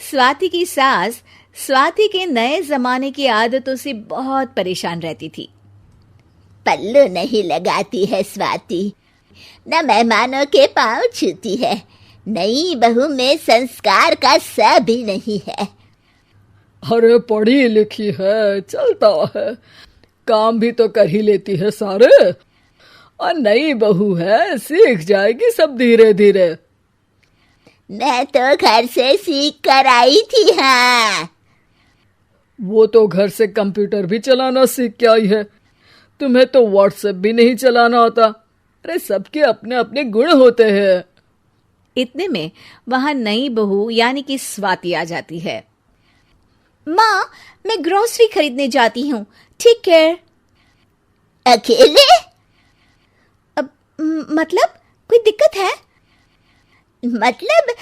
स्वाति की सास स्वाति के नए जमाने की आदतों से बहुत परेशान रहती थी। पल्लू नहीं लगाती है स्वाति, न मेहमानों के पांव छूती है, नई बहू में संस्कार का स भी नहीं है। अरे पढ़ी लिखी है, चलता है, काम भी तो कर ही लेती है सारे, और नई बहू है, सीख जाएगी सब धीरे धीरे। मैं तो घर से सीख कर आई थी। हाँ, वो तो घर से कंप्यूटर भी चलाना सीख के आई है, तुम्हें तो व्हाट्सएप भी नहीं चलाना आता। अरे सबके अपने अपने गुण होते हैं। इतने में वहां नई बहू यानी कि स्वाति आ जाती है। माँ, मैं ग्रोसरी खरीदने जाती हूँ, ठीक है? अकेले? अब मतलब कोई दिक्कत है? मतलब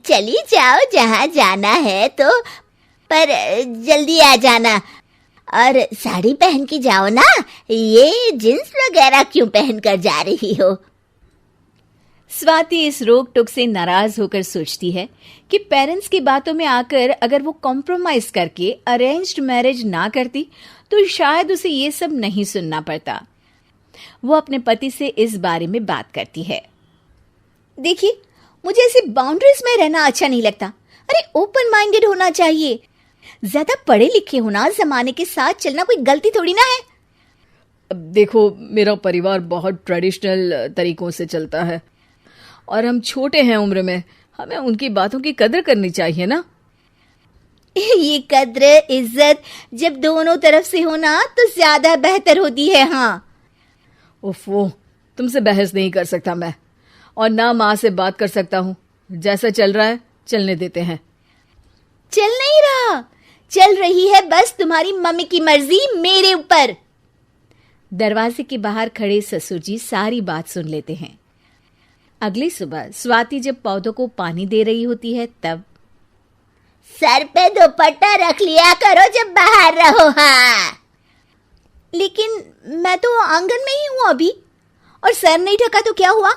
चली जाओ जहाँ जाना है तो, पर जल्दी आ जाना। और साड़ी पहन के जाओ ना, ये जींस वगैरह क्यों पहन कर जा रही हो? स्वाति इस रोक टोक से नाराज होकर सोचती है कि पेरेंट्स की बातों में आकर अगर वो कॉम्प्रोमाइज करके अरेंज्ड मैरिज ना करती तो शायद उसे ये सब नहीं सुनना पड़ता। वो अपने पति से इस बारे में बात करती है। देखिए, मुझे ऐसी बाउंड्रीज में रहना अच्छा नहीं लगता। अरे ओपन माइंडेड होना चाहिए। ज्यादा पढ़े लिखे होना, जमाने के साथ चलना कोई गलती थोड़ी ना है। अब देखो, मेरा परिवार बहुत ट्रेडिशनल तरीकों से चलता है और हम छोटे हैं उम्र में, हमें उनकी बातों की कदर करनी चाहिए ना। ये कद्र इज्जत जब दोनों तरफ से हो ना तो ज्यादा बेहतर होती है। हाँ, ओफो, तुमसे बहस नहीं कर सकता मैं, और ना माँ से बात कर सकता हूँ। जैसा चल रहा है चलने देते हैं। चल नहीं रहा, चल रही है बस तुम्हारी मम्मी की मर्जी मेरे ऊपर। दरवाजे के बाहर खड़े ससुर जी सारी बात सुन लेते हैं। अगली सुबह स्वाति जब पौधों को पानी दे रही होती है तब, सर पे दुपट्टा रख लिया करो जब बाहर रहो। हाँ, लेकिन मैं तो आंगन में ही हूं अभी, और सर नहीं ढका तो क्या हुआ?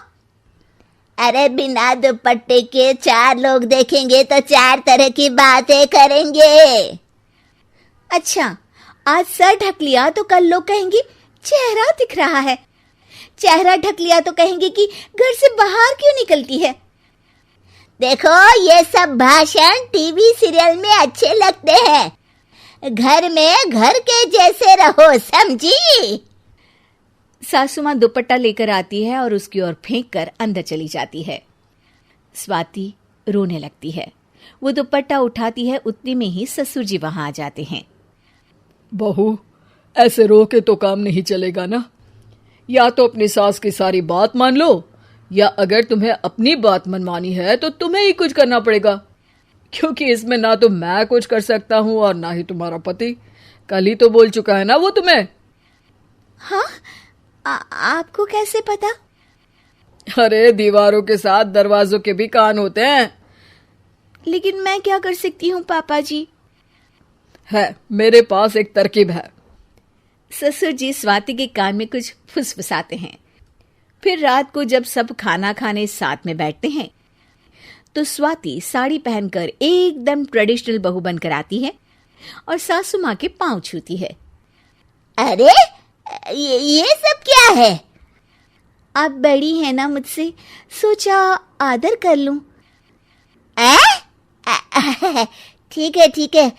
अरे बिना दुपट्टे के 4 लोग देखेंगे तो 4 तरह की बातें करेंगे। अच्छा, आज सर ढक लिया तो कल लोग कहेंगे चेहरा दिख रहा है, चेहरा ढक लिया तो कहेंगे कि घर से बाहर क्यों निकलती है। देखो, ये सब भाषण टीवी सीरियल में अच्छे लगते हैं, घर में घर के जैसे रहो, समझी? सासू माँ दुपट्टा लेकर आती है और उसकी ओर फेंक कर अंदर चली जाती है। स्वाति रोने लगती है। वो दुपट्टा उठाती है, उतने में ही ससुर जी वहां आ जाते हैं। बहू, ऐसे रो के तो काम नहीं चलेगा ना। या तो अपनी सास की सारी बात मान लो, या अगर तुम्हें अपनी बात मनवानी है तो तुम्हें ही कुछ करना पड़ेगा, क्योंकि इसमें ना तो मैं कुछ कर सकता हूँ और ना ही तुम्हारा पति। कल ही तो बोल चुका है ना वो तुम्हें। हाँ, आपको कैसे पता? अरे दीवारों के साथ दरवाजों के भी कान होते हैं। लेकिन मैं क्या कर सकती हूँ पापा जी? है, मेरे पास एक तरकीब है। ससुर जी स्वाति के कान में कुछ फुसफुसाते हैं। फिर रात को जब सब खाना खाने साथ में बैठते हैं तो स्वाति साड़ी पहनकर एकदम ट्रेडिशनल बहू बनकर आती है और सासू माँ के पांव छूती है। अरे ये सब क्या है? आप बड़ी हैं ना मुझसे, सोचा आदर कर लूं। ठीक है ठीक है,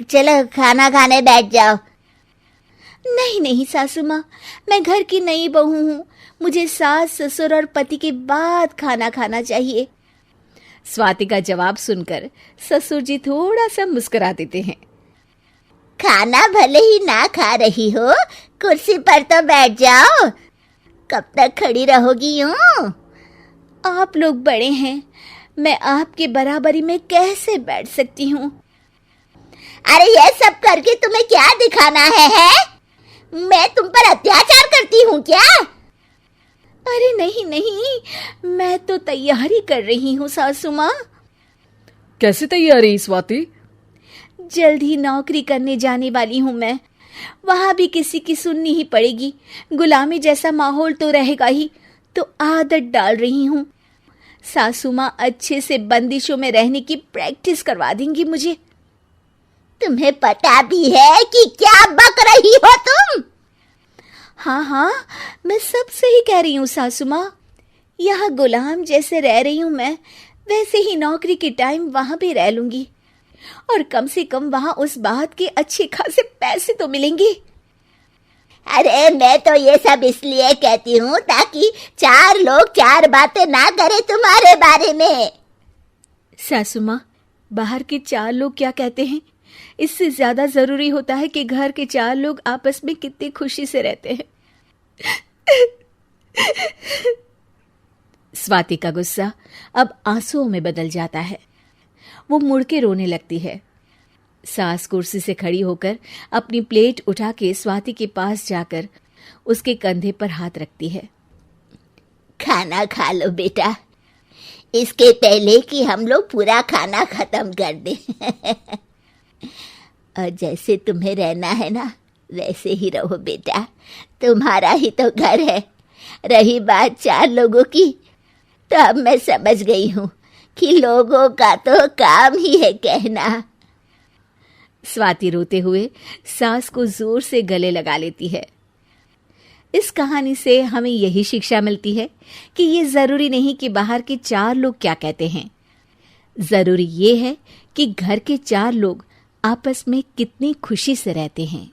चलो खाना खाने बैठ जाओ। नहीं नहीं सासू माँ, मैं घर की नई बहू हूँ, मुझे सास ससुर और पति के बाद खाना खाना चाहिए। स्वाति का जवाब सुनकर ससुर जी थोड़ा सा मुस्कुरा देते हैं। खाना भले ही ना खा रही हो, कुर्सी पर तो बैठ जाओ, कब तक खड़ी रहोगी यूं? आप लोग बड़े हैं, मैं आपके बराबरी में कैसे बैठ सकती हूँ? अरे ये सब करके तुम्हें क्या दिखाना है? मैं तुम पर अत्याचार करती हूँ क्या? अरे नहीं नहीं, मैं तो तैयारी कर रही हूँ सासू माँ। कैसी तैयारी स्वाति? जल्द ही नौकरी करने जाने वाली हूँ मैं, वहां भी किसी की सुननी ही पड़ेगी, गुलामी जैसा माहौल तो रहेगा ही, तो आदत डाल रही हूँ। सासू माँ अच्छे से बंदिशों में रहने की प्रैक्टिस करवा देंगी मुझे। तुम्हें पता भी है कि क्या बक रही हो तुम? हाँ हाँ, मैं सब सही कह रही हूँ सासू माँ। यहाँ गुलाम जैसे रह रही हूँ मैं, वैसे ही नौकरी के टाइम वहां भी रह लूंगी, और कम से कम वहां उस बात के अच्छे खासे पैसे तो मिलेंगे। अरे मैं तो ये सब इसलिए कहती हूँ ताकि 4 लोग 4 बातें ना करे तुम्हारे बारे में। सासू माँ, बाहर के 4 लोग क्या कहते हैं, इससे ज्यादा जरूरी होता है कि घर के 4 लोग आपस में कितनी खुशी से रहते हैं। स्वाति का गुस्सा अब आंसुओं में बदल जाता है। वो मुड़ के रोने लगती है। सास कुर्सी से खड़ी होकर अपनी प्लेट उठा के स्वाति के पास जाकर उसके कंधे पर हाथ रखती है। खाना खा लो बेटा, इसके पहले कि हम लोग पूरा खाना खत्म कर दें। और जैसे तुम्हें रहना है ना, वैसे ही रहो बेटा, तुम्हारा ही तो घर है। रही बात 4 लोगों की, तो अब मैं समझ गई हूँ कि लोगों का तो काम ही है कहना। स्वाति रोते हुए सास को जोर से गले लगा लेती है। इस कहानी से हमें यही शिक्षा मिलती है कि ये जरूरी नहीं कि बाहर के 4 लोग क्या कहते हैं, जरूरी ये है कि घर के 4 लोग आपस में कितनी खुशी से रहते हैं।